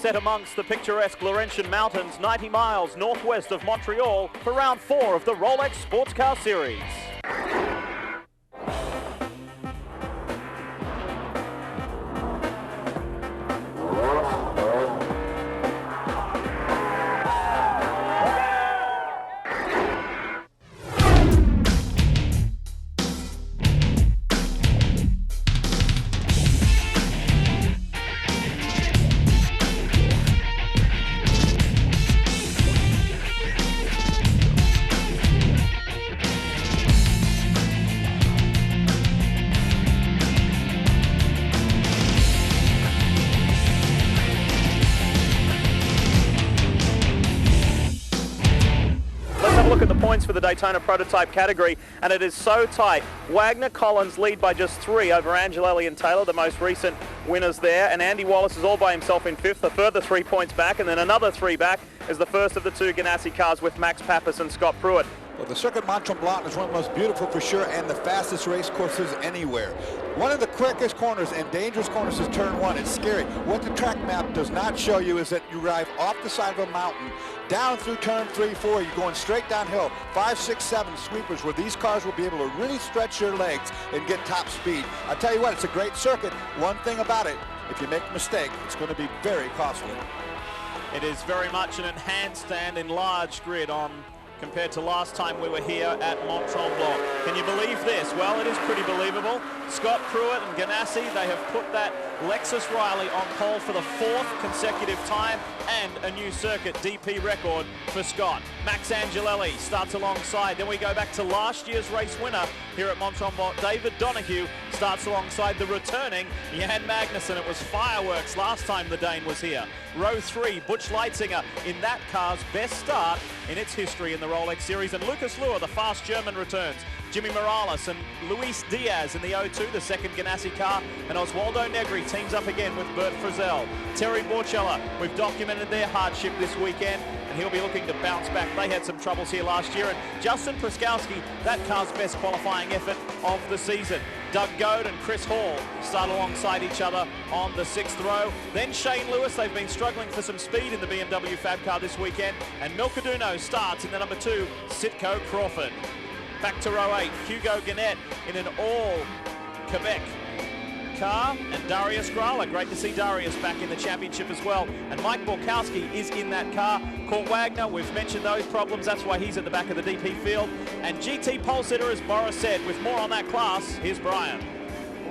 set amongst the picturesque Laurentian Mountains, 90 miles northwest of Montreal, for round 4 of the Rolex Sports Car Series. Look at the points for the Daytona prototype category, and it is so tight. Wagner Collins lead by just 3 over Angelelli and Taylor, the most recent winners there, and Andy Wallace is all by himself in 5th, a further 3 points back, and then another 3 back is the first of the 2 Ganassi cars with Max Pappas and Scott Pruitt. Well, the Circuit Mont-Tremblant is one of the most beautiful for sure, and the fastest race courses anywhere. One of the quickest corners and dangerous corners is turn 1. It's scary. What the track map does not show you is that you arrive off the side of a mountain, down through turn 3, 4, you're going straight downhill, 5, 6, 7 sweepers where these cars will be able to really stretch their legs and get top speed. I tell you what, it's a great circuit. One thing about it, if you make a mistake, it's going to be very costly. It is very much an enhanced and enlarged grid on compared to last time we were here at Mont-Tremblant. Can you believe this? Well, it is pretty believable. Scott Pruitt and Ganassi, they have put that Lexus Riley on pole for the 4th consecutive time, and a new circuit DP record for Scott. Max Angelelli starts alongside. Then we go back to last year's race winner here at Mont-Tremblant. David Donohue starts alongside the returning Jan Magnussen. It was fireworks last time the Dane was here. Row 3, Butch Leitzinger in that car's best start in its history in the Rolex Series. And Lucas Luhr, the fast German, returns. Jimmy Morales and Luis Diaz in the 02, the 2nd Ganassi car. And Oswaldo Negri teams up again with Bert Frizzell. Terry Borchella, we've documented their hardship this weekend, and he'll be looking to bounce back. They had some troubles here last year. And Justin Pruskowski, that car's best qualifying effort of the season. Doug Goad and Chris Hall start alongside each other on the 6th row. Then Shane Lewis, they've been struggling for some speed in the BMW Fab car this weekend. And Milcaduno starts in the number 2, Sitco Crawford. Back to row 8, Hugo Gannett in an all Quebec car, and Darius Grala. Great to see Darius back in the championship as well. And Mike Borkowski is in that car. Court Wagner, we've mentioned those problems. That's why he's at the back of the DP field. And GT pole sitter, as Boris said, with more on that class, here's Brian.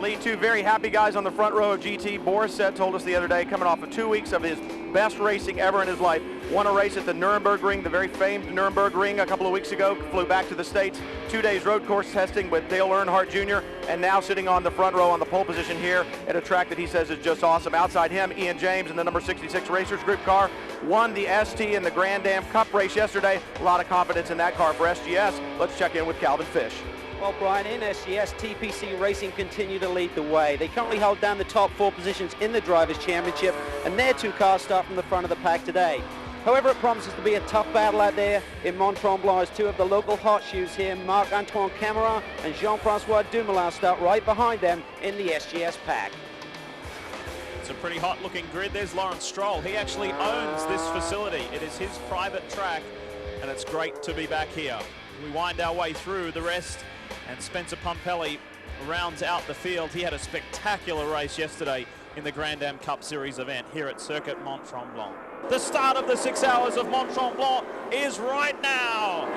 Lee, 2 very happy guys on the front row of GT. Boris said, told us the other day, coming off of 2 weeks of his best racing ever in his life. Won a race at the Nuremberg Ring, the very famed Nuremberg Ring, a couple of weeks ago. Flew back to the States, 2 days road course testing with Dale Earnhardt Jr., and now sitting on the front row on the pole position here at a track that he says is just awesome. Outside him, Ian James in the number 66 Racers Group car. Won the ST in the Grand Am Cup race yesterday. A lot of confidence in that car for SGS. Let's check in with Calvin Fish. Well, Brian, in SGS, TPC Racing continue to lead the way. They currently hold down the top 4 positions in the Drivers' Championship, and their 2 cars start from the front of the pack today. However, it promises to be a tough battle out there in Mont-Tremblant as 2 of the local hot shoes here, Marc-Antoine Cameron and Jean-Francois Dumoulin, start right behind them in the SGS pack. It's a pretty hot looking grid. There's Lawrence Stroll. He actually owns this facility. It is his private track, and it's great to be back here. We wind our way through the rest, and Spencer Pumpelly rounds out the field. He had a spectacular race yesterday in the Grand Am Cup Series event here at Circuit Mont-Tremblant. The start of the 6 Hours of Mont-Tremblant is right now.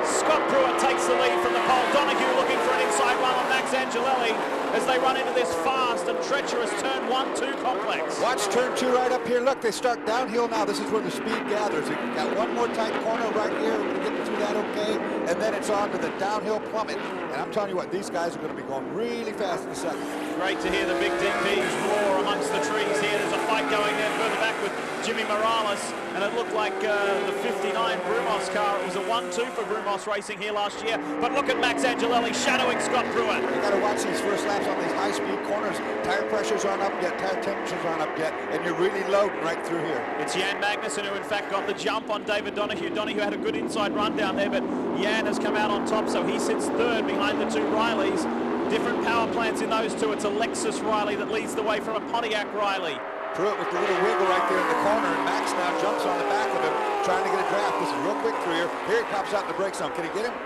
Scott Pruitt takes the lead from the pole. Donohue looking for an inside run on Max Angelelli as they run into this fast and treacherous turn 1-2 complex. Watch turn 2 right up here. Look, they start downhill now. This is where the speed gathers. You got one more tight corner right here. We're going to get through that okay. And then it's on to the downhill plummet. And I'm telling you what, these guys are going to be going really fast in a second. Great to hear the big DPs roar amongst the trees here. There's a fight going there further back with Jimmy Morales. And it looked like the 59 Brumos car. It was a 1-2 for Brumos Racing here last year. But look at Max Angelelli shadowing Scott Pruitt. You got to watch these first laps on these high-speed corners. Tire pressures aren't up yet, tire temperatures aren't up yet, and you're really loading right through here. It's Jan Magnussen who in fact got the jump on David Donohue. Donohue had a good inside run down there, but Jan has come out on top, so he sits 3rd behind the 2 Rileys. Different power plants in those two. It's a Lexus Riley that leads the way from a Pontiac Riley. Pruitt with the little wiggle right there in the corner, and Max now jumps on the back of him, trying to get a draft. This is real quick through here. Here he pops out in the brake zone. Can he get him?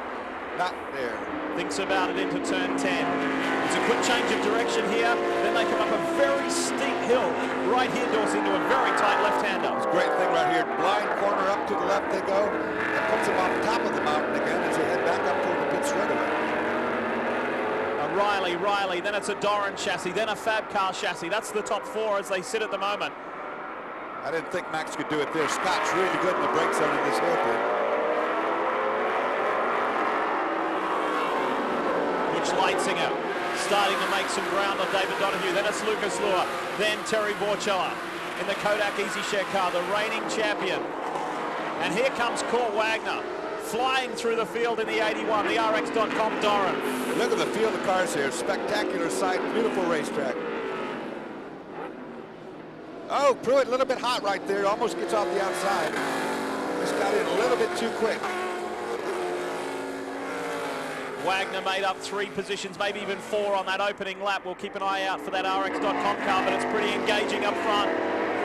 Not there. Thinks about it into turn 10. It's a quick change of direction here. Then they come up a very steep hill. Right here, Dorsey, into a very tight left-hander. It's a great thing right here. Blind corner up to the left they go. And puts them on top of the mountain again as they head back up toward the pit straightaway. Riley, then it's a Doran chassis, then a Fab Car chassis. That's the top four as they sit at the moment. I didn't think Max could do it there. Scott's really good in the brake zone in this hairpin. Butch Leitzinger starting to make some ground on David Donahue. Then it's Lucas Luhr, then Terry Borchella in the Kodak Easy Share car, the reigning champion. And here comes Kurt Wagner, flying through the field in the 81, the RX.com Doran. Look at the field of cars here. Spectacular sight, beautiful racetrack. Oh, Pruitt a little bit hot right there. Almost gets off the outside. Just got in a little bit too quick. Wagner made up 3 positions, maybe even 4 on that opening lap. We'll keep an eye out for that RX.com car, but it's pretty engaging up front.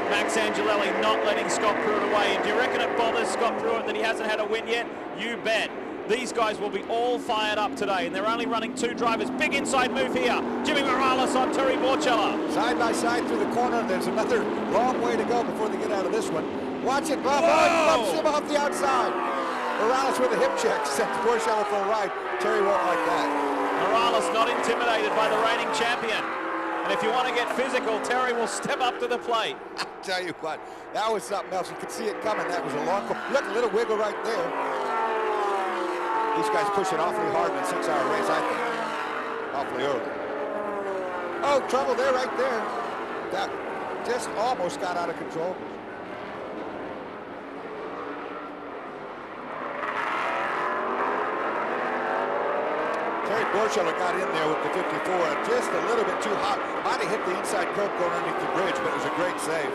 Max Angelelli not letting Scott Pruitt away. And do you reckon it bothers Scott Pruitt that he hasn't had a win yet? You bet. These guys will be all fired up today, and they're only running 2 drivers. Big inside move here. Jimmy Morales on Terry Borchella. Side by side through the corner. There's another long way to go before they get out of this one. Watch it. Bumps him off the outside. Morales with a hip check. Sends Borchella for a ride. Terry won't like that. Morales not intimidated by the reigning champion. And if you want to get physical, Terry will step up to the plate. I'll tell you what, that was something else. You could see it coming. That was a long, look, a little wiggle right there. These guys pushing awfully hard in a 6-hour race, I think. Awfully early. Oh, trouble there, right there. That just almost got out of control. Terry Borchella got in there with the 54 and just a little bit too hot. Might have hit the inside curb going underneath the bridge, but it was a great save.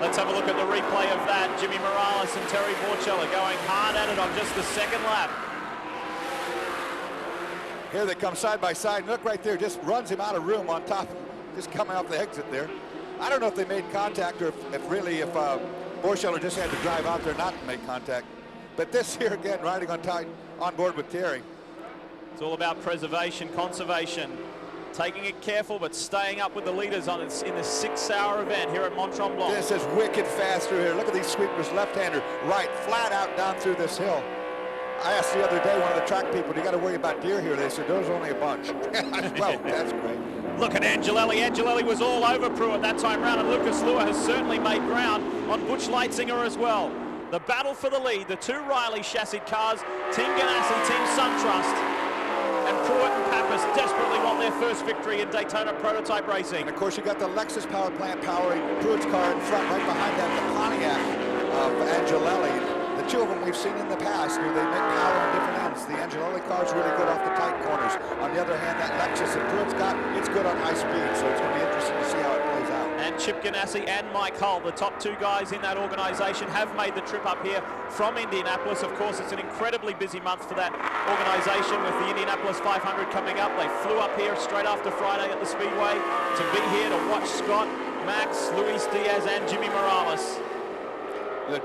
Let's have a look at the replay of that. Jimmy Morales and Terry Borchella going hard at it on just the second lap. Here they come side by side. Look right there, just runs him out of room on top, just coming off the exit there. I don't know if they made contact or if Borchella just had to drive out there not to make contact. But this here again, riding on board with Terry. It's all about preservation, conservation, taking it careful but staying up with the leaders on it in the 6-hour event here at Mont-Tremblant. This is wicked fast through here. Look at these sweepers, left-hander, right, flat out down through this hill. I asked the other day one of the track people, do you got to worry about deer here? They said, there's only a bunch. Well, that's great. Look at Angelelli. Angelelli was all over Pruitt that time round, and Lucas Luhr has certainly made ground on Butch Leitzinger as well. The battle for the lead, the 2 Riley chassis cars, Team Ganassi, Team SunTrust. And Pruitt and Pappas desperately want their first victory in Daytona prototype racing. And of course, you got the Lexus power plant powering Pruitt's car in front. Right behind that, the Pontiac of Angelelli. The 2 of them we've seen in the past. They make power on different ends. The Angelelli car is really good off the tight corners. On the other hand, that Lexus that Pruitt's got, it's good on high speed. So it's going to be interesting to see how it plays out. And Chip Ganassi and Mike Hull, the top 2 guys in that organization, have made the trip up here from Indianapolis. Of course, it's an incredibly busy month for that organization with the Indianapolis 500 coming up. They flew up here straight after Friday at the Speedway to be here to watch Scott, Max, Luis Diaz, and Jimmy Morales. Good.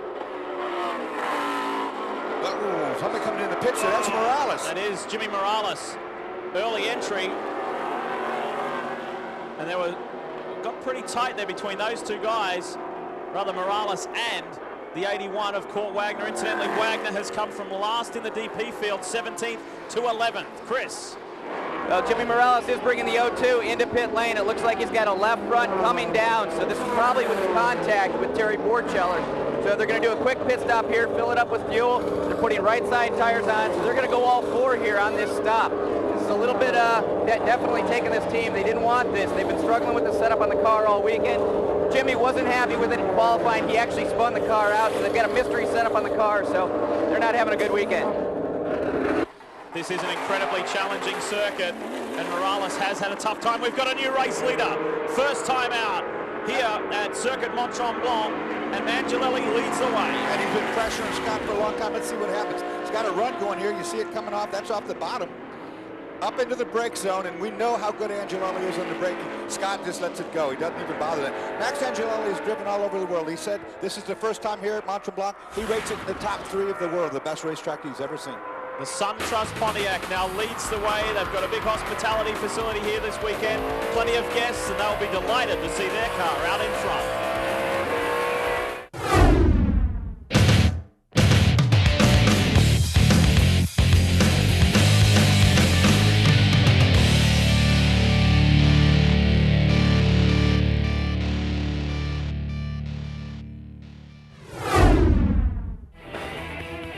Somebody coming in the pits there. That's Morales. That is Jimmy Morales. Early entry. And they got pretty tight there between those 2 guys, brother Morales and the 81 of Kurt Wagner. Incidentally, Wagner has come from last in the DP field, 17th to 11th. Chris. Well, Jimmy Morales is bringing the O2 into pit lane. It looks like he's got a left front coming down, so this is probably with contact with Terry Borchella. So they're going to do a quick pit stop here, fill it up with fuel. They're putting right side tires on, so they're going to go all 4 here on this stop. This is a little bit definitely taking this team. They didn't want this. They've been struggling with the setup on the car all weekend. Jimmy wasn't happy with it in qualifying. He actually spun the car out, so they've got a mystery setup on the car, so they're not having a good weekend. This is an incredibly challenging circuit, and Morales has had a tough time. We've got a new race leader. First time out here at Circuit Mont-Tremblant, and Angelelli leads the way. And he's been pressuring Scott for a long time. Let's see what happens. He's got a run going here. You see it coming off. That's off the bottom. up into the brake zone, and we know how good Angelelli is on the braking. Scott just lets it go. He doesn't even bother that. Max Angelelli has driven all over the world. He said this is the first time here at Mont-Tremblant. He rates it in the top 3 of the world, the best racetrack he's ever seen. The SunTrust Pontiac now leads the way. They've got a big hospitality facility here this weekend. Plenty of guests, and they'll be delighted to see their car out in front.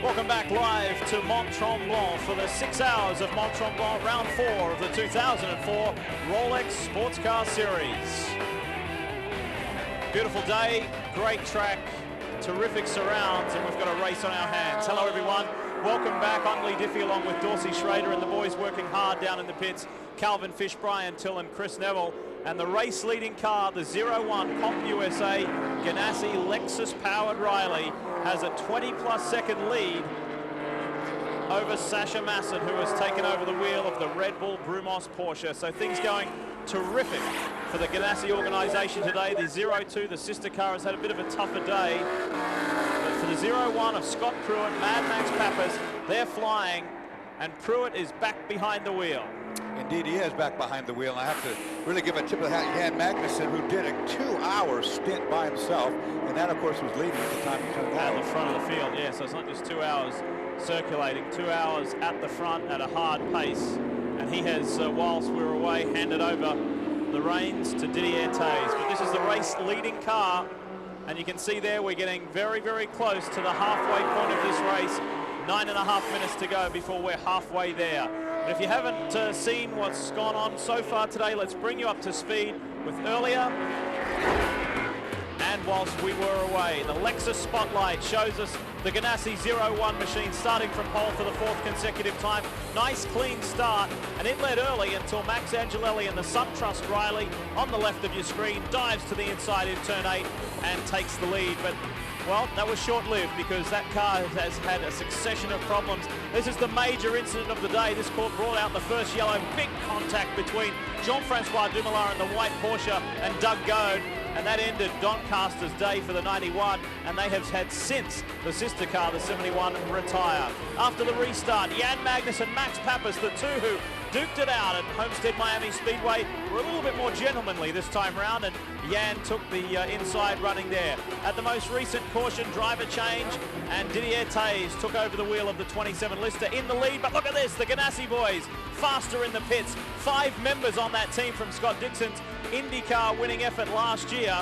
Welcome back live to Mont-Tremblant for the 6 Hours of Mont-Tremblant, round 4 of the 2004 Rolex Sports Car Series. Beautiful day, great track, terrific surrounds, and we've got a race on our hands. Hello everyone, welcome back. I'm Lee Diffie along with Dorsey Schrader and the boys working hard down in the pits. Calvin Fish, Brian Till and Chris Neville. And the race leading car, the 01 Comp USA Ganassi Lexus powered Riley, has a 20+ second lead over Sasha Masson, who has taken over the wheel of the Red Bull Brumos Porsche. So things going terrific for the Ganassi organization today. The 02, the sister car, has had a bit of a tougher day. But for the 01 of Scott Pruitt, Mad Max Pappas, they're flying, and Pruitt is back behind the wheel. Indeed, he is back behind the wheel. I have to really give a tip of the hat to Jan Magnussen, who did a 2-hour stint by himself, and that, of course, was leading at the time he turned at the front of the field. Yeah, so it's not just 2 hours circulating, 2 hours at the front at a hard pace. And he has, whilst we're away, handed over the reins to Didier Tays. But this is the race leading car, and you can see there we're getting very, very close to the halfway point of this race. 9.5 minutes to go before we're halfway there. But if you haven't seen what's gone on so far today, let's bring you up to speed with earlier and whilst we were away. The Lexus Spotlight shows us the Ganassi 01 machine starting from pole for the 4th consecutive time. Nice clean start, and it led early until Max Angelelli and the SunTrust Riley on the left of your screen dives to the inside in turn 8 and takes the lead. But well, that was short-lived because that car has had a succession of problems. This is the major incident of the day. This court brought out the first yellow. Big contact between Jean-Francois Dumoulin and the white Porsche and Doug Goad. And that ended Doncaster's day for the 91, and they have had since the sister car, the 71, retire. After the restart, Jan Magnussen, Max Pappas, the two who duked it out at Homestead Miami Speedway, were a little bit more gentlemanly this time round, and Jan took the inside running there. At the most recent caution, driver change, and Didier Tays took over the wheel of the 27 Lister in the lead. But look at this, the Ganassi boys faster in the pits. 5 members on that team from Scott Dixon's IndyCar winning effort last year,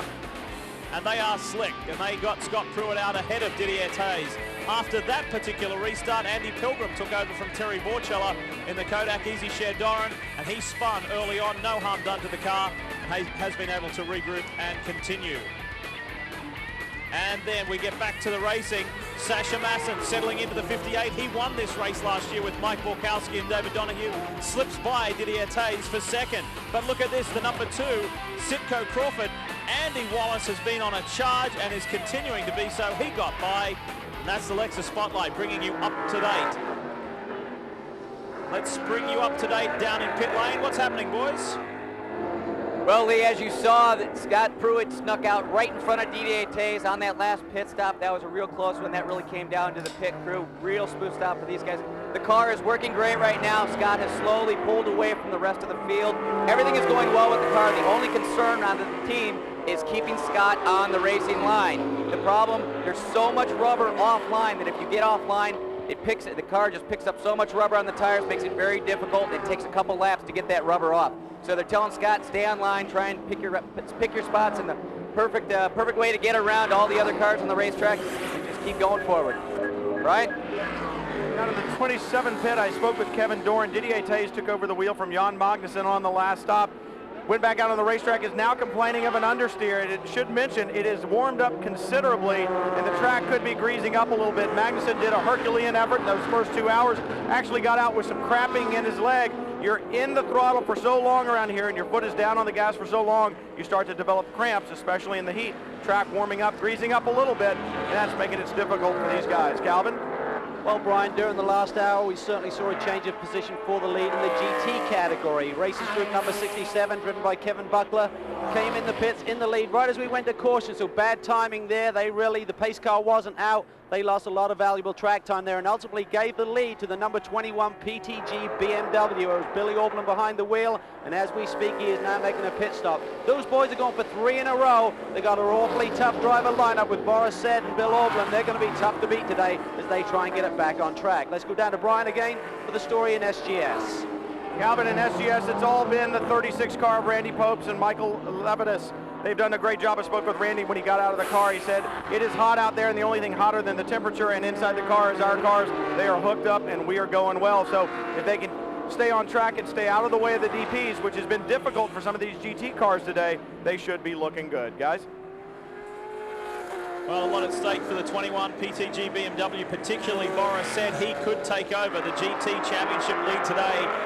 and they are slick, and they got Scott Pruitt out ahead of Didier Tays. After that particular restart, Andy Pilgrim took over from Terry Borchella in the Kodak Easy Share Doran, and he spun early on, no harm done to the car, and has been able to regroup and continue. And then we get back to the racing. Sasha Masson settling into the 58. He won this race last year with Mike Borkowski and David Donahue. Slips by Didier Tays for second. But look at this, the number 2, Sitco Crawford. Andy Wallace has been on a charge and is continuing to be so. He got by. And that's the Lexus Spotlight bringing you up to date. Let's bring you up to date down in pit lane. What's happening, boys? Well, Lee, as you saw, that Scott Pruitt snuck out right in front of Didier Tays on that last pit stop. That was a real close one. That really came down to the pit crew. Real smooth stop for these guys. The car is working great right now. Scott has slowly pulled away from the rest of the field. Everything is going well with the car. The only concern on the team is keeping Scott on the racing line. The problem, there's so much rubber offline that if you get offline, the car just picks up so much rubber on the tires, makes it very difficult. It takes a couple laps to get that rubber off. So they're telling Scott, stay on line, try and pick your spots, and the perfect way to get around all the other cars on the racetrack and just keep going forward. Right? Out of the 27 pit, I spoke with Kevin Doran. Didier Tays took over the wheel from Jan Magnussen on the last stop. Went back out on the racetrack, is now complaining of an understeer. And it should mention it is warmed up considerably, and the track could be greasing up a little bit. Magnussen did a Herculean effort in those first 2 hours, actually got out with some cramping in his leg. You're in the throttle for so long around here, and your foot is down on the gas for so long, you start to develop cramps, especially in the heat. Track warming up, greasing up a little bit, and that's making it difficult for these guys. Calvin? Well, Brian, during the last hour, we certainly saw a change of position for the lead in the GT category. Racers group number 67, driven by Kevin Buckler, came in the pits in the lead right as we went to caution, so bad timing there. The pace car wasn't out. They lost a lot of valuable track time there and ultimately gave the lead to the number 21 PTG BMW. It was Billy Aublin behind the wheel, and as we speak, he is now making a pit stop. Those boys are going for 3 in a row. They got an awfully tough driver lineup with Boris Said and Bill Aublin. They're going to be tough to beat today as they try and get it back on track. Let's go down to Brian again for the story in SGS. Calvin, in SGS, it's all been the 36 car of Randy Popes and Michael Levitas. They've done a great job. I spoke with Randy when he got out of the car. He said, it is hot out there, and the only thing hotter than the temperature and inside the car is our cars. They are hooked up, and we are going well. So if they can stay on track and stay out of the way of the DPs, which has been difficult for some of these GT cars today, they should be looking good. Guys? Well, a lot at stake for the 21 PTG BMW, particularly Boris Said he could take over the GT Championship lead today.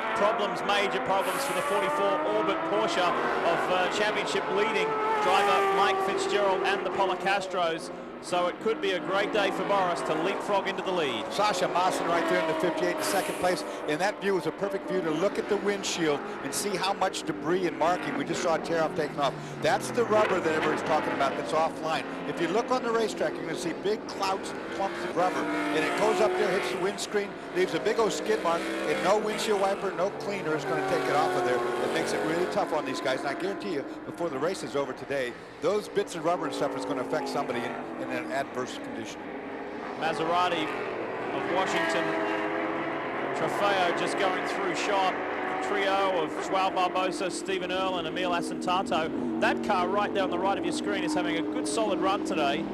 Major problems for the 44 Orbit Porsche of Championship leading driver Mike Fitzgerald and the Policastros. So it could be a great day for Boris to leapfrog into the lead. Sasha Maassen right there in the 58 in second place. And that view is a perfect view to look at the windshield and see how much debris and marking. We just saw a tear-off taken off. That's the rubber that everybody's talking about that's offline. If you look on the racetrack, you're going to see big clouds and clumps of rubber. And it goes up there, hits the windscreen, leaves a big old skid mark, and no windshield wiper, no cleaner is going to take it off of there. It makes it really tough on these guys. And I guarantee you, before the race is over today, those bits of rubber and stuff is going to affect somebody in an adverse condition. Maserati of Washington, Trofeo just going through shot. A trio of Joao Barbosa, Stephen Earle and Emil Asentato. That car right there on the right of your screen is having a good solid run today.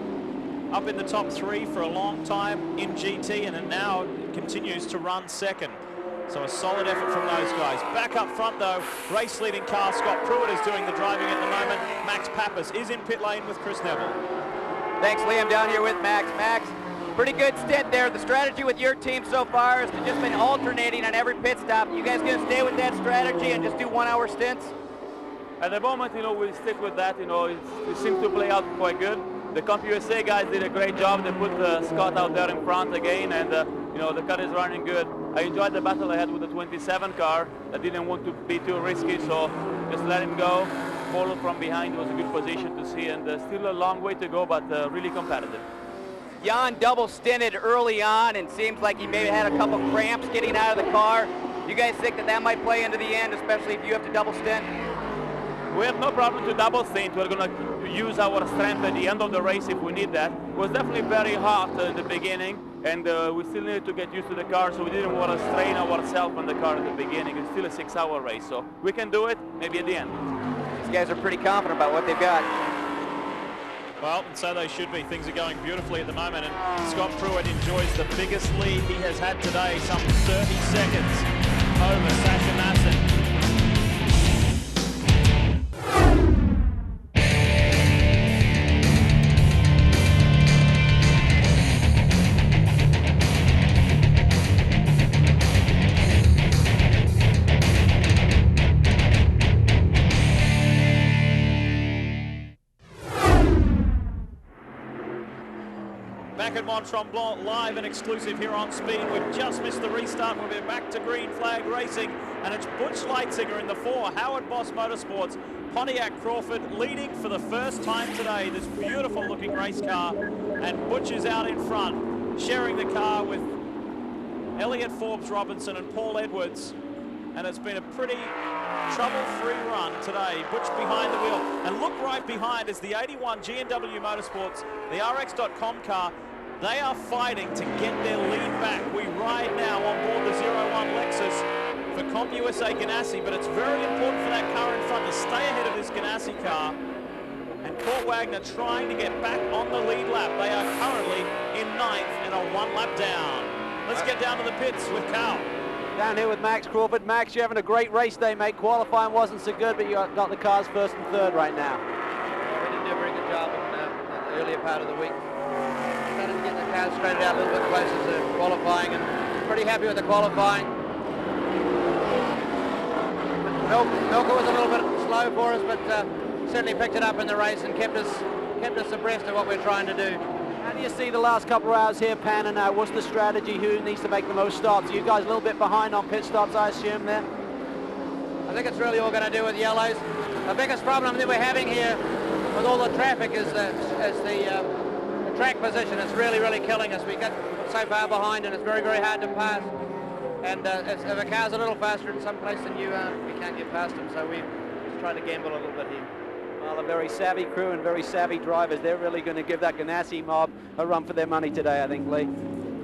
Up in the top 3 for a long time in GT, and it now continues to run second. So a solid effort from those guys. Back up front though, race leading car, Scott Pruitt is doing the driving at the moment. Max Pappas is in pit lane with Chris Neville. Thanks, Liam, down here with Max. Max, pretty good stint there. The strategy with your team so far has just been alternating on every pit stop. You guys going to stay with that strategy and just do 1-hour stints? At the moment, we'll stick with that. It seems to play out quite good. The Comp USA guys did a great job. They put Scott out there in front again, and the car is running good. I enjoyed the battle I had with the 27 car. I didn't want to be too risky, so just let him go. Follow from behind was a good position to see, and still a long way to go, but really competitive. Jan double stinted early on and seems like he maybe had a couple cramps getting out of the car. You guys think that might play into the end, especially if you have to double stint? We have no problem to double stint. We're going to use our strength at the end of the race if we need that. It was definitely very hot in the beginning, and we still needed to get used to the car, so we didn't want to strain ourselves on the car at the beginning. It's still a 6-hour race, so we can do it maybe at the end. These guys are pretty confident about what they've got. Well, and so they should be. Things are going beautifully at the moment, and Scott Pruitt enjoys the biggest lead he has had today, some 30 seconds over Sasha Maassen. Back at Mont-Tremblant, live and exclusive here on Speed. We've just missed the restart. We'll be back to green flag racing, and it's Butch Leitzinger in the 4, Howard Boss Motorsports, Pontiac Crawford leading for the first time today. This beautiful looking race car, and Butch is out in front, sharing the car with Elliot Forbes Robinson and Paul Edwards, and it's been a pretty trouble-free run today. Butch behind the wheel, and look right behind is the 81 G&W Motorsports, the RX.com car. They are fighting to get their lead back. We ride now on board the 01 Lexus for Comp USA Ganassi, but it's very important for that car in front to stay ahead of this Ganassi car. And Kurt Wagner trying to get back on the lead lap. They are currently in 9th and are 1 lap down. Let's get down to the pits with Cal. Down here with Max Crawford. Max, you're having a great race day, mate. Qualifying wasn't so good, but you got the cars first and third right now. Well, we didn't do a very good job in the earlier part of the week. Started to get the cars straightened out a little bit closer to qualifying, and pretty happy with the qualifying. Milka was a little bit slow for us, but certainly picked it up in the race and kept us abreast of what we're trying to do. How do you see the last couple of hours here panning out? What's the strategy? Who needs to make the most stops? You guys a little bit behind on pit stops, I assume, there? I think it's really all going to do with yellows. The biggest problem that we're having here with all the traffic is the track position. It's really, really killing us. We get so far behind and it's very, very hard to pass. And if a car's a little faster in some place than you, we can't get past them. So we just try to gamble a little bit here. Well, a very savvy crew and very savvy drivers. They're really going to give that Ganassi mob a run for their money today, I think, Lee.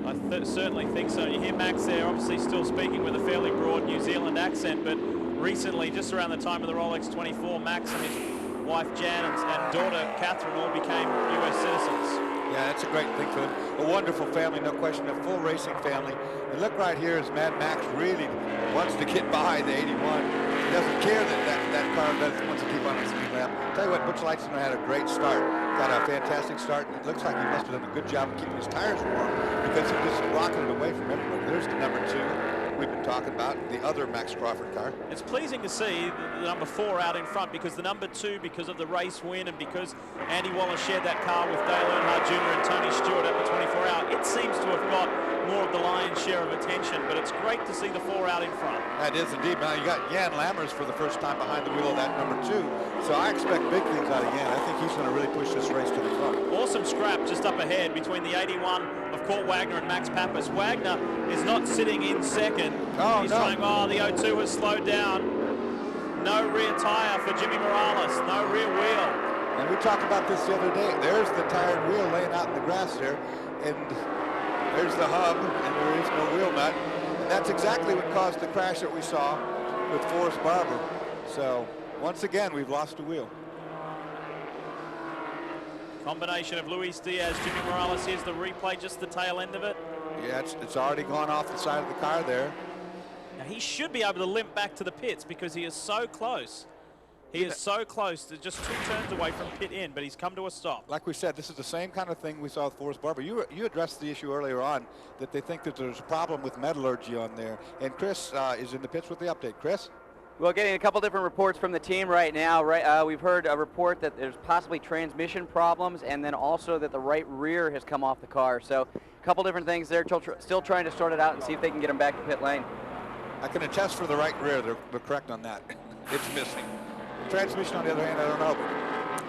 I certainly think so. You hear Max there, obviously still speaking with a fairly broad New Zealand accent, but recently, just around the time of the Rolex 24, Max and his wife Jan and daughter Catherine all became US citizens. Yeah, that's a great thing for them. A wonderful family, no question, a full racing family. And look right here as Mad Max really wants to get by the 81. He doesn't care that car wants to keep on the speed lap. Tell you what, Butch Lightstone had a great start. Got a fantastic start. It looks like he must have done a good job of keeping his tires warm because he just rocketed away from everybody. There's the number 2 we've been talking about, the other Max Crawford car. It's pleasing to see the number 4 out in front because the number 2, because of the race win and because Andy Wallace shared that car with Dale Earnhardt Jr. and Tony Stewart at the 24 hour, it seems to have got more of the lion's share of attention, but it's great to see the 4 out in front. That is indeed. Now you got Jan Lammers for the first time behind the wheel of that number 2, so I expect big things out of Jan. I think he's going to really push this race to the front. Awesome scrap just up ahead between the 81 of Kurt Wagner and Max Pappas. Wagner is not sitting in second. Oh, he's no. saying, oh, the 02 has slowed down. No rear tire for Jimmy Morales, no rear wheel. And we talked about this the other day. There's the tire and wheel laying out in the grass there, and there's the hub, and there is no wheel nut. And that's exactly what caused the crash that we saw with Forrest Barber. So once again, we've lost a wheel. Combination of Luis Diaz, Jimmy Morales. Here's the replay, just the tail end of it. Yeah, it's already gone off the side of the car there. Now he should be able to limp back to the pits because he is so close. He is so close to just 2 turns away from pit in, but he's come to a stop. Like we said, this is the same kind of thing we saw with Forrest Barber. You addressed the issue earlier on that they think that there's a problem with metallurgy on there. And Chris is in the pits with the update. Chris? Well, getting a couple different reports from the team right now. We've heard a report that there's possibly transmission problems and then also that the right rear has come off the car. So a couple different things there. Still trying to sort it out and see if they can get him back to pit lane. I can attest for the right rear. They're correct on that. It's missing. Transmission, on the other hand, I don't know.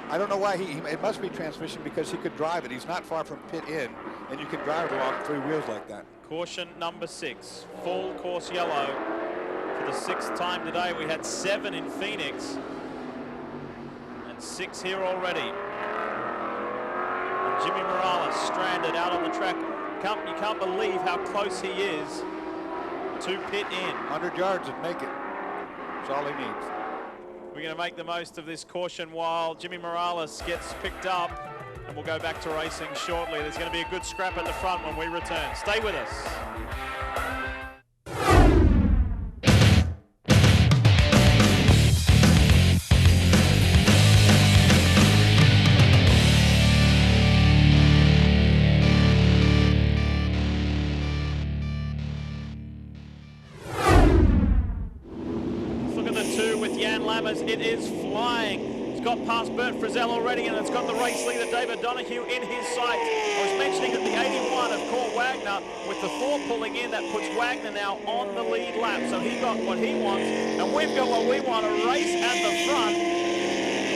I don't know why it must be transmission because he could drive it. He's not far from pit in, and you can drive it along 3 wheels like that. Caution number 6, full course yellow for the 6th time today. We had 7 in Phoenix and 6 here already. And Jimmy Morales stranded out on the track. You can't believe how close he is to pit in. 100 yards would make it. That's all he needs. We're going to make the most of this caution while Jimmy Morales gets picked up, and we'll go back to racing shortly. There's going to be a good scrap at the front when we return. Stay with us. It is flying. It's got past Bert Frizzell already, and it's got the race leader David Donohue in his sights. I was mentioning that the 81 of Kurt Wagner, with the 4 pulling in, that puts Wagner now on the lead lap. So he got what he wants, and we've got what we want, a race at the front.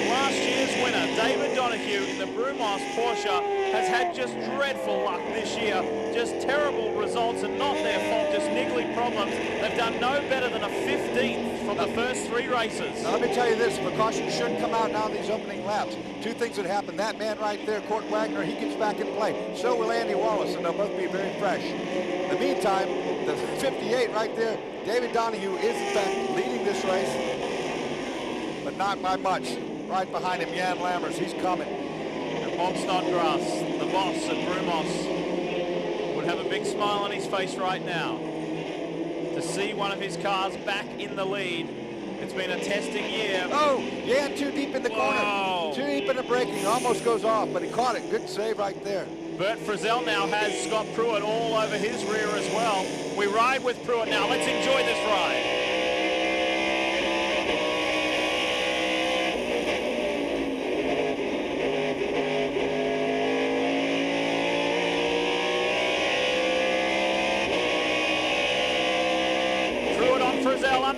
Last year's winner, David Donohue in the Brumos Porsche, has had just dreadful luck this year. Just terrible results, and not their fault, just niggly problems. They've done no better than a 15th from the first 3 races. Now let me tell you this, precaution should come out now in these opening laps. 2 things that happen. That man right there, Kurt Wagner, he gets back in play. So will Andy Wallace, and they'll both be very fresh. In the meantime, the 58 right there, David Donohue is in fact leading this race, but not by much. Right behind him, Jan Lammers, he's coming. And Bob Snodgrass, the boss at Brumos, would have a big smile on his face right now to see one of his cars back in the lead. It's been a testing year. Oh, Jan too deep in the Whoa. corner. Too deep in the braking, almost goes off, but he caught it. Good save right there. Bert Frizzell now has Scott Pruitt all over his rear as well. We ride with Pruitt now. Let's enjoy this ride.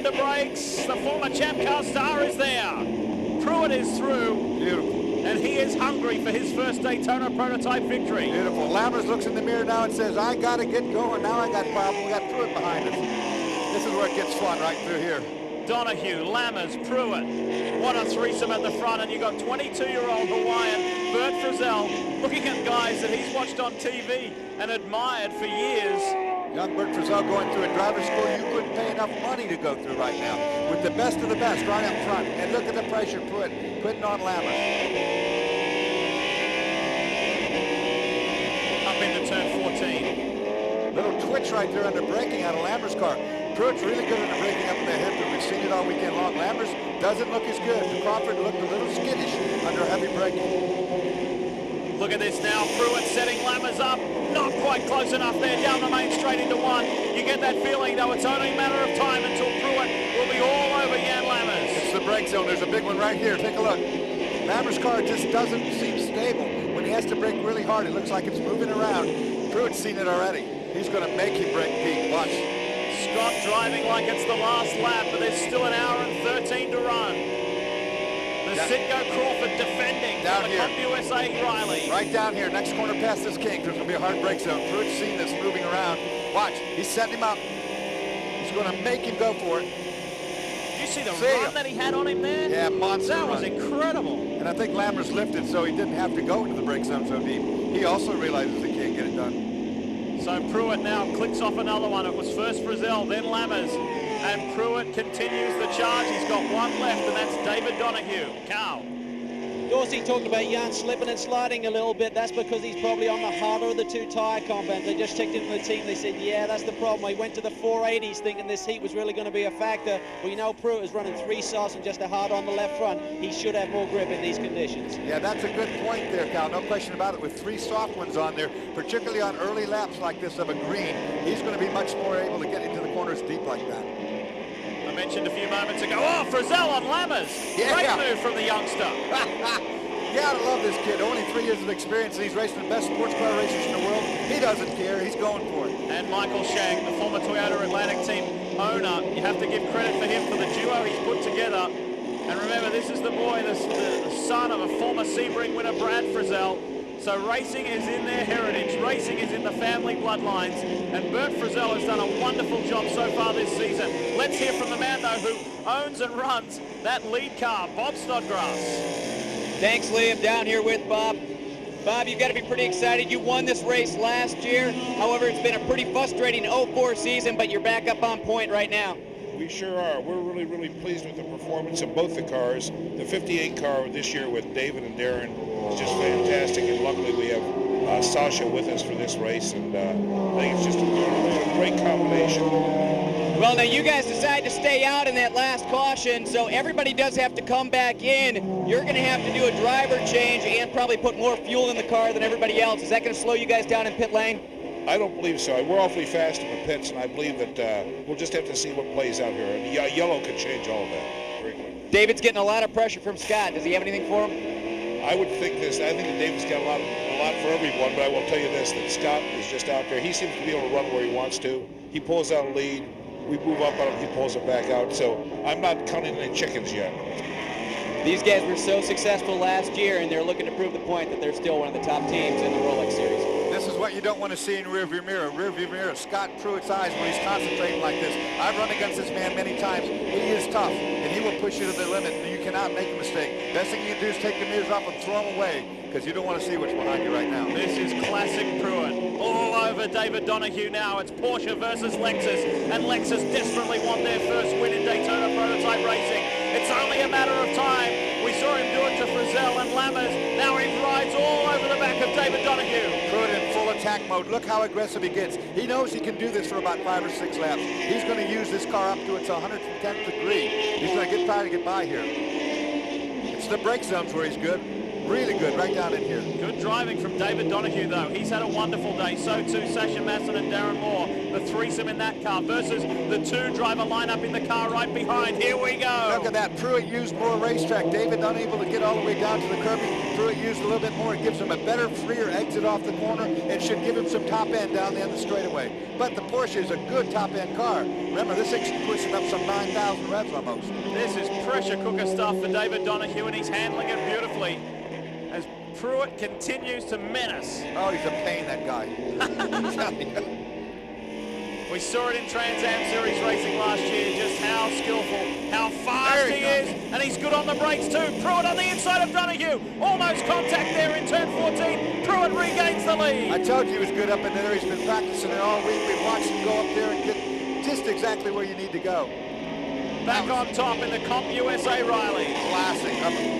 under brakes. The former champ car star is there. Pruitt is through. Beautiful. And he is hungry for his first Daytona prototype victory. Beautiful. Lammers looks in the mirror now and says, I got to get going. Now I got problem. We got Pruitt behind us. This is where it gets fun right through here. Donahue, Lammers, Pruitt. What a threesome at the front. And you got 22-year-old Hawaiian Bert Frizzell looking at guys that he's watched on TV and admired for years. Young Bert Frizzell going through a driver's school you couldn't pay enough money to go through right now. With the best of the best right up front. And look at the pressure putting on Lammers. Up into turn 14. Little twitch right there under braking out of Lammers' car. Pruitt's really good under braking up in the hip, and we've seen it all weekend long. Lammers doesn't look as good. Crawford looked a little skittish under heavy braking. Look at this now. Pruitt setting Lammers up. Not quite close enough there. Down the main straight into one. You get that feeling, though, it's only a matter of time until Pruitt will be all over Jan Lammers. It's the brake zone. There's a big one right here. Take a look. Lammers' car just doesn't seem stable. When he has to brake really hard, it looks like it's moving around. Pruitt's seen it already. He's going to make him brake deep. Watch. Scott driving like it's the last lap, but there's still an hour and 13 to run. The Sitco Crawford defending down for the here. Comp USA Riley. Right down here, next corner past this king. There's going to be a hard brake zone. Pruitt's seen this moving around. Watch, he's setting him up. He's going to make him go for it. Did you see the run that he had on him there? Yeah, monster That was run. incredible. And I think Lammers lifted so he didn't have to go into the brake zone so deep. He also realizes he can't get it done. So Pruitt now clicks off another one. It was first Frizzell, then Lammers. And Pruitt continues the charge. He's got one left, and that's David Donahue. Cow. Dorsey talked about Jan slipping and sliding a little bit. That's because he's probably on the harder of the two tire compounds. They just checked into the team. They said, yeah, that's the problem. He went to the 480s thinking this heat was really going to be a factor. Well, you know, Pruitt is running 3 softs and just a hard on the left front. He should have more grip in these conditions. Yeah, that's a good point there, Cal. No question about it. With 3 soft ones on there, particularly on early laps like this of a green, he's going to be much more able to get into the corners deep like that. I mentioned a few moments ago, oh, Frizzell on Lammers. Yeah. Great move from the youngster. You gotta love this kid. Only 3 years of experience, and he's racing the best sports car races in the world. He doesn't care. He's going for it. And Michael Shang, the former Toyota Atlantic team owner, you have to give credit for him for the duo he's put together. And remember, this is the boy, the son of a former Sebring winner, Brad Frizzell. So racing is in their heritage. Racing is in the family bloodlines. And Bert Frizzell has done a wonderful job so far this season. Let's hear from the man, though, who owns and runs that lead car, Bob Snodgrass. Thanks, Liam. Down here with Bob. Bob, you've got to be pretty excited. You won this race last year. However, it's been a pretty frustrating 04 season, but you're back up on point right now. We sure are. We're really, really pleased with the performance of both the cars. The 58 car this year with David and Darren is just fantastic, and luckily we have Sasha with us for this race, and I think it's just a great combination. Well, now you guys decide to stay out in that last caution, so everybody does have to come back in. You're going to have to do a driver change and probably put more fuel in the car than everybody else. Is that going to slow you guys down in pit lane? I don't believe so. We're awfully fast in the pits, and I believe that we'll just have to see what plays out here. And yellow could change all of that very quickly. David's getting a lot of pressure from Scott. Does he have anything for him? I would think this. I think that David's got a lot for everyone, but I will tell you this, that Scott is just out there. He seems to be able to run where he wants to. He pulls out a lead. We move up on him, he pulls it back out. So I'm not counting any chickens yet. These guys were so successful last year, and they're looking to prove the point that they're still one of the top teams in the Rolex series. This is what you don't want to see in rearview mirror. Rearview mirror, Scott Pruitt's eyes when he's concentrating like this. I've run against this man many times. He is tough, and he will push you to the limit, and you cannot make a mistake. Best thing you can do is take the mirrors off and throw them away, because you don't want to see what's behind you right now. This is classic Pruitt. All over David Donahue now. It's Porsche versus Lexus, and Lexus desperately want their first win in Daytona prototype racing. It's only a matter of time. We saw him do it to Frizzell and Lammers. Now he rides all over the back of David Donahue. Pruitt in full attack mode. Look how aggressive he gets. He knows he can do this for about 5 or 6 laps. He's going to use this car up to its 110th degree. He's going to try to get by here. It's the brake zones where he's good. Really good, right down in here. Good driving from David Donahue, though. He's had a wonderful day. So too Sasha Masson and Darren Moore. The threesome in that car versus the two-driver lineup in the car right behind. Here we go. Look at that. Pruitt used more racetrack. David unable to get all the way down to the curbing. Pruitt used a little bit more. It gives him a better, freer exit off the corner. It should give him some top end down the end of the straightaway. But the Porsche is a good top end car. Remember, this thing's pushing up some 9,000 revs almost. This is pressure cooker stuff for David Donahue, and he's handling it beautifully as Pruitt continues to menace. Oh, he's a pain, that guy. We saw it in Trans Am Series racing last year, just how skillful, how fast he is, and he's good on the brakes too. Pruitt on the inside of Donahue, almost contact there in turn 14. Pruitt regains the lead. I told you he was good up in there. He's been practicing it all week. We've watched him go up there and get just exactly where you need to go. Back on top in the Comp USA Riley. Classic.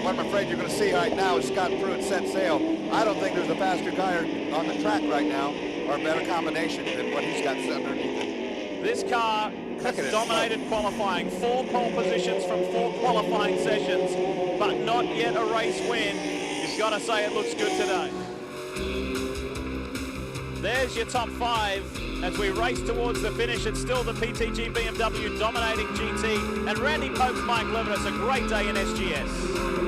What I'm afraid you're going to see right now is Scott Pruitt set sail. I don't think there's a faster car on the track right now, or a better combination than what he's got underneath it. This car has dominated qualifying. 4 pole positions from 4 qualifying sessions, but not yet a race win. You've got to say it looks good today. There's your top 5. As we race towards the finish, it's still the PTG BMW dominating GT, and Randy Pope's Mike Levinas, a great day in SGS.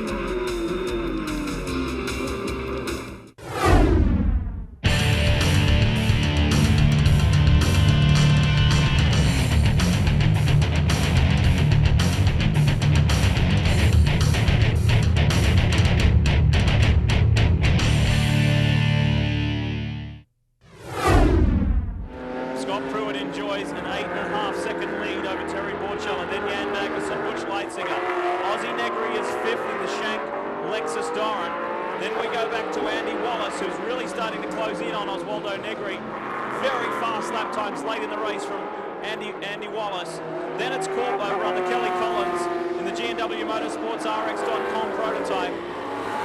Andy Wallace. Then it's caught over on the Kelly Collins in the G&W Motorsports RX.com prototype.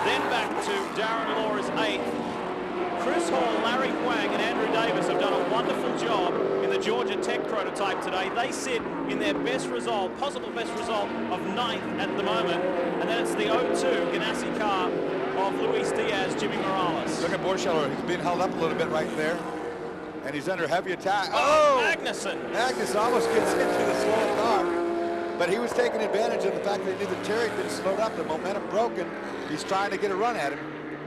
Then back to Darren Law's 8th. Chris Hall, Larry Huang and Andrew Davis have done a wonderful job in the Georgia Tech prototype today. They sit in their best result, possible best result of 9th at the moment. And then it's the 02 Ganassi car of Luis Diaz, Jimmy Morales. Look at Borchello. He's being held up a little bit right there. And he's under heavy attack. Oh! Magnussen almost gets into the slow car. But he was taking advantage of the fact that he knew that Terry didn't slow up. The momentum broke, and he's trying to get a run at him.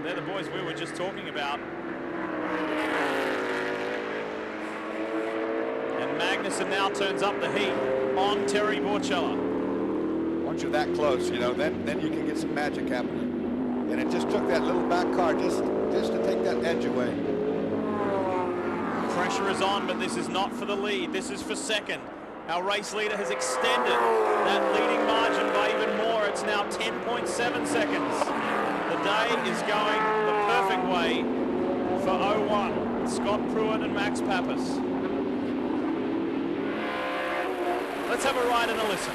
They're the boys we were just talking about. And Magnussen now turns up the heat on Terry Borcella. Once you're that close, you know, then you can get some magic happening. And it just took that little back car just to take that edge away. Pressure is on, but this is not for the lead. This is for second. Our race leader has extended that leading margin by even more. It's now 10.7 seconds. The day is going the perfect way for 01. Scott Pruitt and Max Pappas. Let's have a ride and a listen.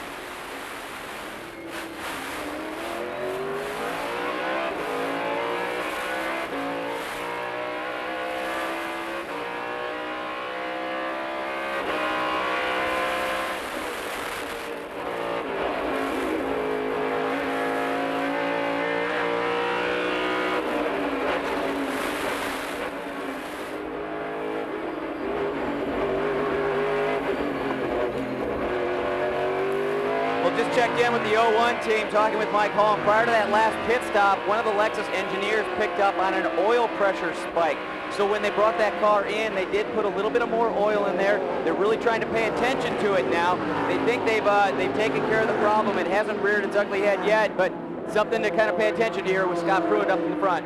Just checked in with the 01 team, talking with Mike Hall. Prior to that last pit stop, one of the Lexus engineers picked up on an oil pressure spike. So when they brought that car in, they did put a little bit of more oil in there. They're really trying to pay attention to it now. They think they've taken care of the problem. It hasn't reared its ugly head yet, but something to kind of pay attention to here with Scott Pruitt up in the front.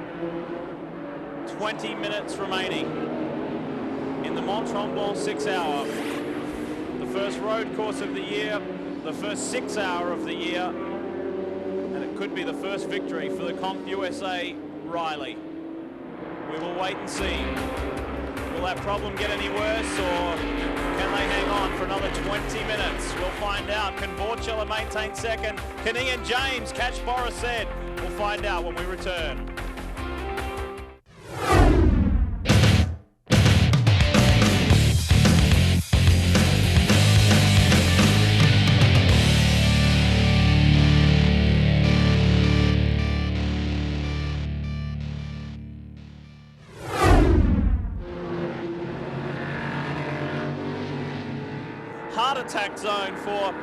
20 minutes remaining in the Mont-Tremblant 6-hour. The first road course of the year. The first 6-hour of the year, and it could be the first victory for the Comp USA Riley. We will wait and see. Will that problem get any worse, or can they hang on for another 20 minutes? We'll find out. Can Borcella maintain second? Can Ian James catch Boris Said? We'll find out when we return. attack zone for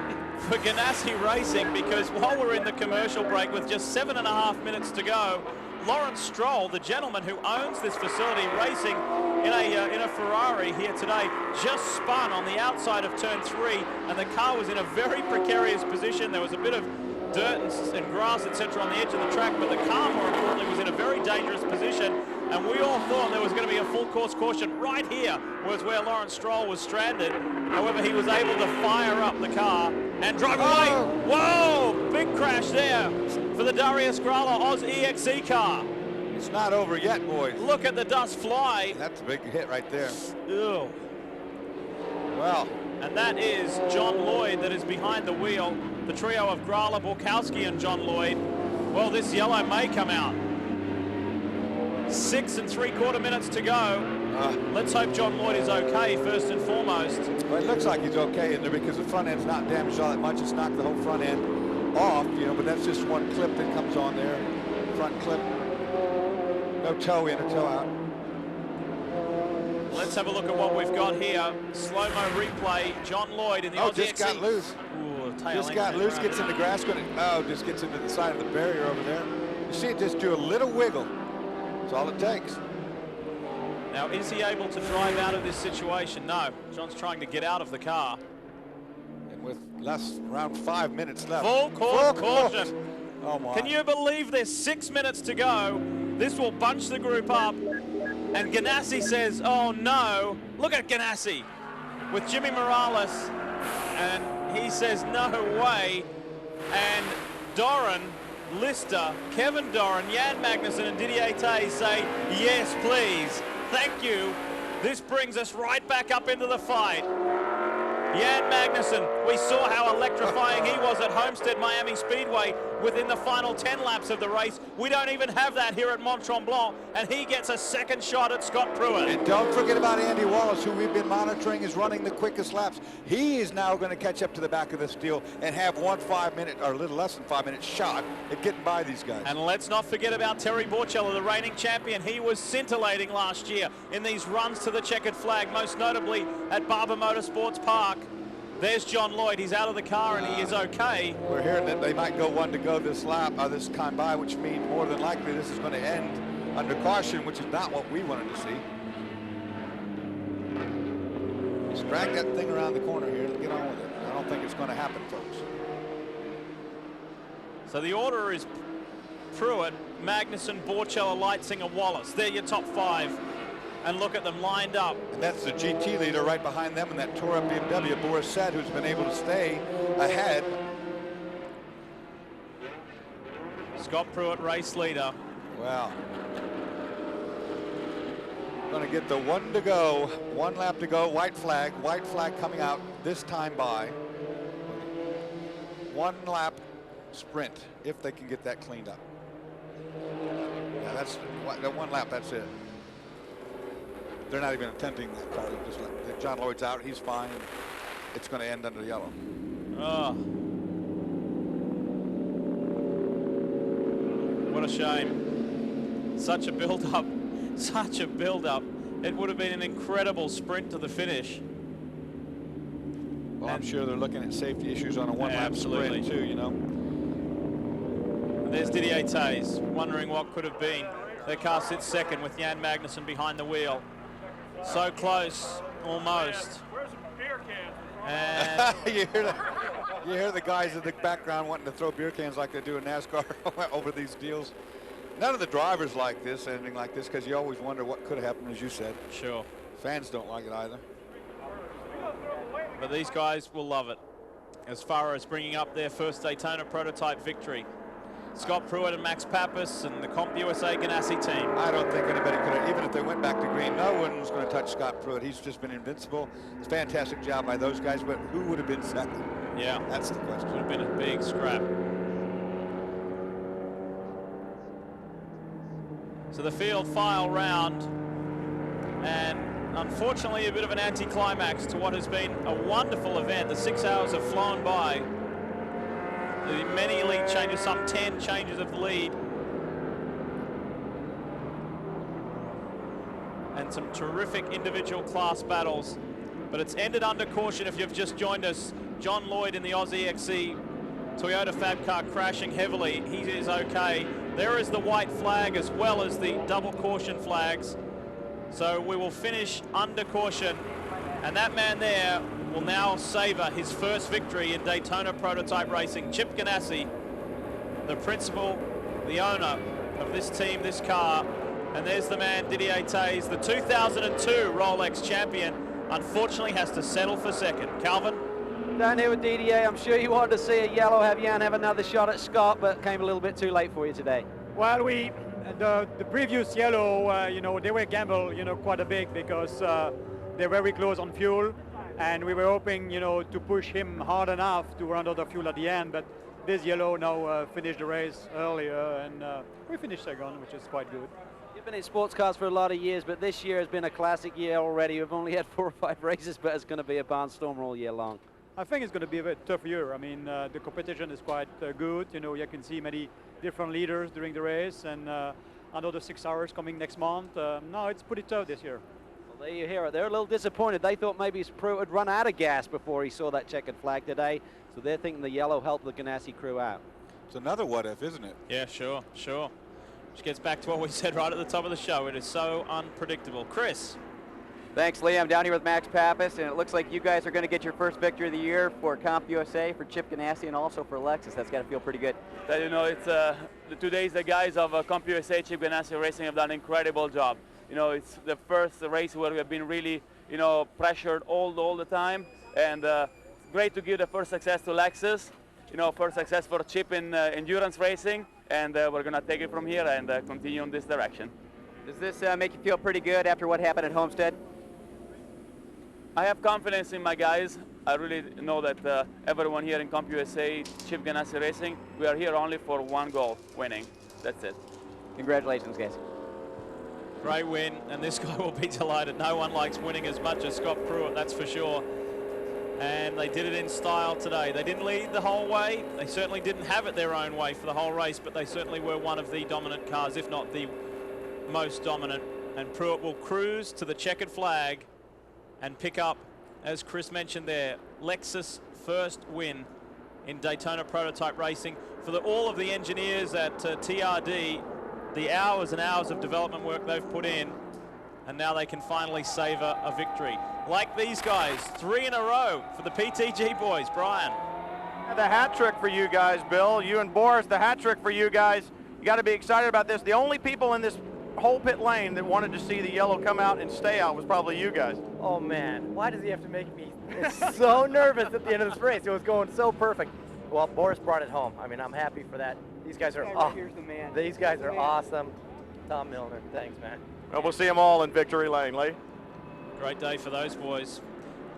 Ganassi Racing, because while we're in the commercial break with just 7.5 minutes to go, Lawrence Stroll, the gentleman who owns this facility, racing in a Ferrari here today, just spun on the outside of turn 3, and the car was in a very precarious position. There was a bit of dirt and grass, etc. on the edge of the track, but the car, more importantly, was in a very dangerous position, and we all thought there was going to be a full course caution. Right here was where Lawrence Stroll was stranded. However, he was able to fire up the car and drive away. Whoa, big crash there for the Darius Grala Oz EXE car. It's not over yet, boys. Look at the dust fly. That's a big hit right there. Ew. Well, and that is John Lloyd that is behind the wheel. The trio of Grala, Borkowski, and John Lloyd. Well, this yellow may come out. 6 3/4 minutes to go. Let's hope John Lloyd is okay first and foremost. Well, it looks like he's okay in there because the front end's not damaged all that much. It's knocked the whole front end off, you know, but that's just one clip that comes on there. Front clip. No toe in or toe out. Let's have a look at what we've got here. Slow-mo replay. John Lloyd in the Aussie just got loose. Ooh, Just got loose, gets in the grass. Just gets into the side of the barrier over there. You see it just do a little wiggle. That's all it takes. Now, is he able to drive out of this situation? No. John's trying to get out of the car. And with around 5 minutes left. Full course caution. Oh my. Can you believe there's 6 minutes to go? This will bunch the group up. And Ganassi says, oh no. Look at Ganassi with Jimmy Morales. And he says, no way. And Doran, Lister, Kevin Doran, Jan Magnussen, and Didier Tay say, yes, please. Thank you. This brings us right back up into the fight. Jan Magnussen, we saw how electrifying he was at Homestead Miami Speedway within the final 10 laps of the race. We don't even have that here at Mont-Tremblant, and he gets a second shot at Scott Pruitt. And don't forget about Andy Wallace, who we've been monitoring is running the quickest laps. He is now going to catch up to the back of this deal and have 1 5-minute, or a little less than 5 minute shot at getting by these guys. And let's not forget about Terry Borchella, the reigning champion. He was scintillating last year in these runs to the checkered flag, most notably at Barber Motorsports Park. There's John Lloyd. He's out of the car and he is okay. We're hearing that they might go 1 to go this lap, this time by, which means more than likely this is going to end under caution, which is not what we wanted to see. Just drag that thing around the corner here and get on with it. I don't think it's going to happen, folks. So the order is Pruitt, Magnussen, Borchella, Leitzinger, Wallace. They're your top 5. And look at them lined up. And that's the GT leader right behind them in that tore up BMW, Boris Said, who's been able to stay ahead. Scott Pruitt, race leader. Wow. Going to get the 1 to go, 1 lap to go, white flag coming out this time by. 1 lap sprint, if they can get that cleaned up. Yeah, that's the 1 lap, that's it. They're not even attempting that car. Just like John Lloyd's out, he's fine. It's going to end under yellow. Oh. What a shame. Such a build-up. Such a build-up. It would have been an incredible sprint to the finish. Well, I'm sure they're looking at safety issues on a 1 lap sprint too, you know. There's Didier Tays, wondering what could have been. Their car sits second with Jan Magnussen behind the wheel. So close, almost. Where's the beer can? And you hear the guys in the background wanting to throw beer cans like they do in NASCAR over these deals. None of the drivers like this, anything like this, because you always wonder what could have happened, as you said. Sure. Fans don't like it either. But these guys will love it as far as bringing up their first Daytona prototype victory. Scott Pruitt and Max Pappas and the Comp USA Ganassi team. I don't think anybody could have, even if they went back to green, no one was going to touch Scott Pruitt. He's just been invincible. It's a fantastic job by those guys, but who would have been second? Yeah. That's the question. Would have been a big scrap. So the field file round, and unfortunately a bit of an anticlimax to what has been a wonderful event. The 6 hours have flown by. The many lead changes, some 10 changes of lead. And some terrific individual class battles but it's ended under caution if you've just joined us. John Lloyd in the Aussie XC Toyota Fab car crashing heavily. He is okay. There is the white flag as well as the double caution flags. So we will finish under caution, and that man there will now savor his first victory in Daytona prototype racing. Chip Ganassi, the principal, the owner of this team, this car. And there's the man, Didier Tays, the 2002 Rolex champion, unfortunately has to settle for second. Calvin? Down here with Didier, I'm sure you wanted to see a yellow, have Jan have another shot at Scott, but came a little bit too late for you today. Well, the previous yellow, you know, they were gambled, you know, quite a bit because they're very close on fuel, and we were hoping, you know, to push him hard enough to run out of fuel at the end, but this yellow now finished the race earlier, and we finished second, which is quite good. You've been in sports cars for a lot of years, but this year has been a classic year already. We've only had 4 or 5 races, but it's going to be a barnstormer all year long. I think it's going to be a very tough year. I mean, the competition is quite good. You know, you can see many different leaders during the race, and another 6 hours coming next month. No, it's pretty tough this year. Well, there you hear it. They're a little disappointed. They thought maybe Pruitt would run out of gas before he saw that checkered flag today, so they're thinking the yellow helped the Ganassi crew out. It's another what if, isn't it? Yeah, sure. Which gets back to what we said right at the top of the show. It is so unpredictable. Chris? Thanks, Lee. I'm down here with Max Pappas, and it looks like you guys are going to get your first victory of the year for Comp USA, for Chip Ganassi, and also for Lexus. That's got to feel pretty good. You know, it's today's the guys of Comp USA, Chip Ganassi Racing have done an incredible job. You know, it's the first race where we have been really, you know, pressured all the time, and it's great to give the first success to Lexus. You know, first success for Chip in endurance racing, and we're going to take it from here and continue in this direction. Does this make you feel pretty good after what happened at Homestead? I have confidence in my guys. I really know that everyone here in Comp USA, Chip Ganassi Racing, we are here only for one goal, winning. That's it. Congratulations, guys. Great win, and this guy will be delighted. No one likes winning as much as Scott Pruitt, that's for sure. And they did it in style today. They didn't lead the whole way. They certainly didn't have it their own way for the whole race, but they certainly were one of the dominant cars, if not the most dominant. And Pruitt will cruise to the checkered flag and pick up, as Chris mentioned there, Lexus' first win in Daytona prototype racing. For all of the engineers at TRD, the hours and hours of development work they've put in, and now they can finally savor a victory. Like these guys, 3 in a row for the PTG boys. Brian. The hat trick for you guys, Bill. You and Boris, the hat trick for you guys. You got to be excited about this. The only people in this whole pit lane that wanted to see the yellow come out and stay out was probably you guys. Oh man, why does he have to make me so nervous at the end of this race? It was going so perfect. Well, Boris brought it home. I mean, I'm happy for that. These guys are Here's the man. These guys are awesome. Tom Milner, thanks, man. Well, we'll see them all in victory lane, Lee. Great day for those boys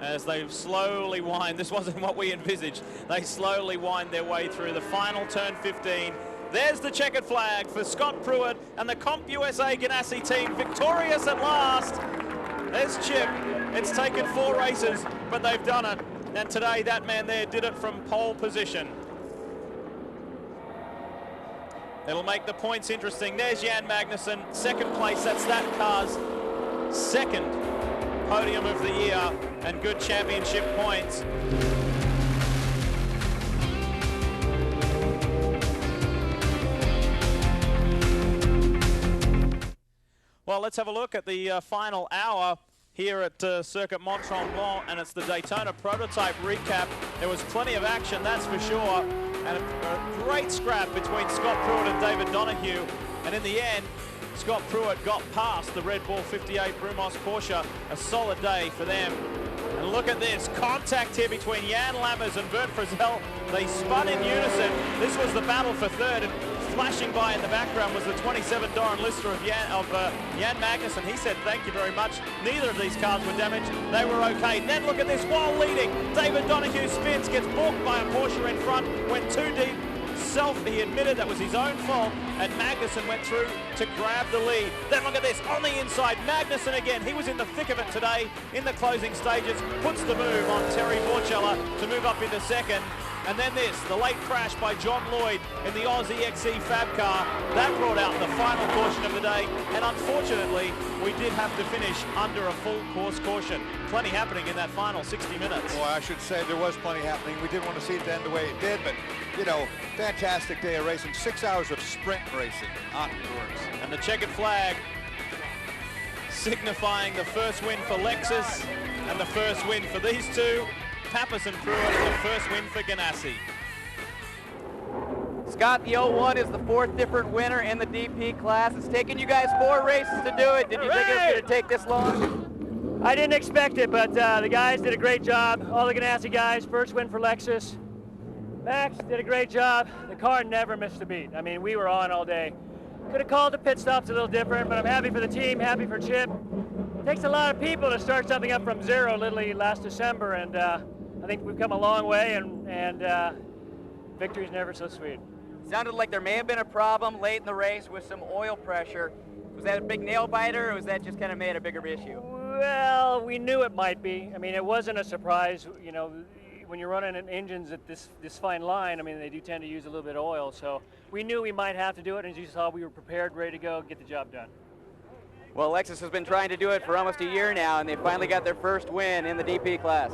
as they slowly wind. This wasn't what we envisaged. They slowly wind their way through the final turn 15. There's the checkered flag for Scott Pruitt and the Comp USA Ganassi team victorious at last. There's Chip. It's taken 4 races, but they've done it. And today that man there did it from pole position. It'll make the points interesting. There's Jan Magnussen, second place. That's that car's second podium of the year and good championship points. Well, let's have a look at the final hour here at Circuit Mont-Tremblant, and it's the Daytona prototype recap. There was plenty of action, that's for sure, and a great scrap between Scott Pruitt and David Donahue, and in the end, Scott Pruitt got past the Red Bull 58 Brumos Porsche. A solid day for them. And look at this, contact here between Jan Lammers and Bert Frizzell. They spun in unison. This was the battle for third, and flashing by in the background was the 27 Doran Lister of Jan Magnussen. He said thank you very much. Neither of these cars were damaged. They were okay. Then look at this, while leading, David Donahue spins, gets balked by a Porsche in front, went too deep. He admitted that was his own fault, and Magnussen went through to grab the lead. Then look at this, on the inside, Magnussen again. He was in the thick of it today in the closing stages, puts the move on Terry Borchella to move up into second, And then this, the late crash by John Lloyd in the Aussie XE Fab car. That brought out the final caution of the day. And unfortunately, we did have to finish under a full course caution. Plenty happening in that final 60 minutes. Well, I should say there was plenty happening. We didn't want to see it end the way it did, but, you know, fantastic day of racing. 6 hours of sprint racing on the course. And the checkered flag signifying the first win for Lexus and the first win for these two. Pappas and Pruitt, and the first win for Ganassi. Scott, the 01 is the 4th different winner in the DP class. It's taken you guys 4 races to do it. Did you think it was going to take this long? I didn't expect it, but the guys did a great job. All the Ganassi guys, first win for Lexus. Max did a great job. The car never missed a beat. I mean, we were on all day. Could have called the pit stops a little different, but I'm happy for the team, happy for Chip. It takes a lot of people to start something up from zero literally last December, and I think we've come a long way, and victory's never so sweet. Sounded like there may have been a problem late in the race with some oil pressure. Was that a big nail biter, or was that just kind of made a bigger issue? Well, we knew it might be. I mean, it wasn't a surprise. You know, when you're running engines at this fine line, I mean, they do tend to use a little bit of oil, so we knew we might have to do it, and as you saw, we were prepared, ready to go, get the job done. Well, Lexus has been trying to do it for almost a year now, and they finally got their first win in the DP class.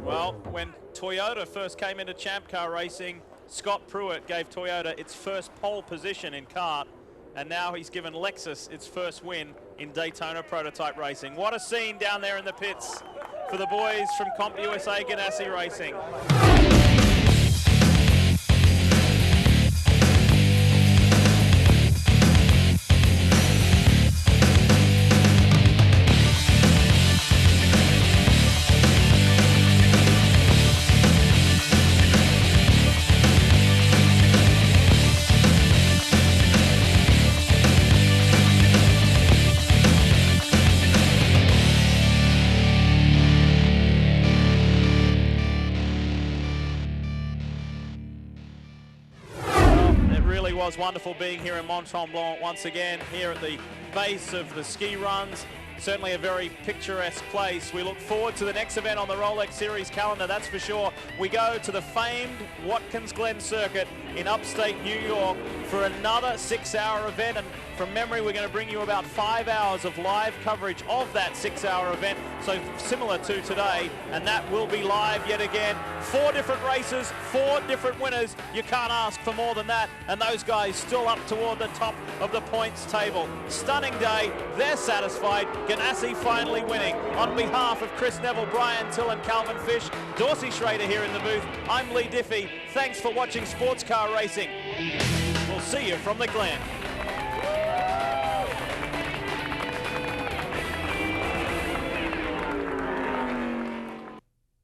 Well, when Toyota first came into Champ Car racing, Scott Pruitt gave Toyota its first pole position in kart, and now he's given Lexus its first win in Daytona prototype racing. What a scene down there in the pits for the boys from Comp USA Ganassi Racing. Was wonderful being here in Mont-Tremblant once again, here at the base of the ski runs. Certainly a very picturesque place. We look forward to the next event on the Rolex Series calendar, that's for sure. We go to the famed Watkins Glen circuit in upstate New York for another 6-hour event, and from memory we're going to bring you about 5 hours of live coverage of that 6-hour event, so similar to today, and that will be live yet again. 4 different races, 4 different winners. You can't ask for more than that, and those guys still up toward the top of the points table. Stunning day, they're satisfied. Ganassi finally winning. On behalf of Chris Neville, Brian Till and Calvin Fish, Dorsey Schrader here in the booth, I'm Lee Diffie. Thanks for watching Sports Car Racing. We'll see you from the Glen.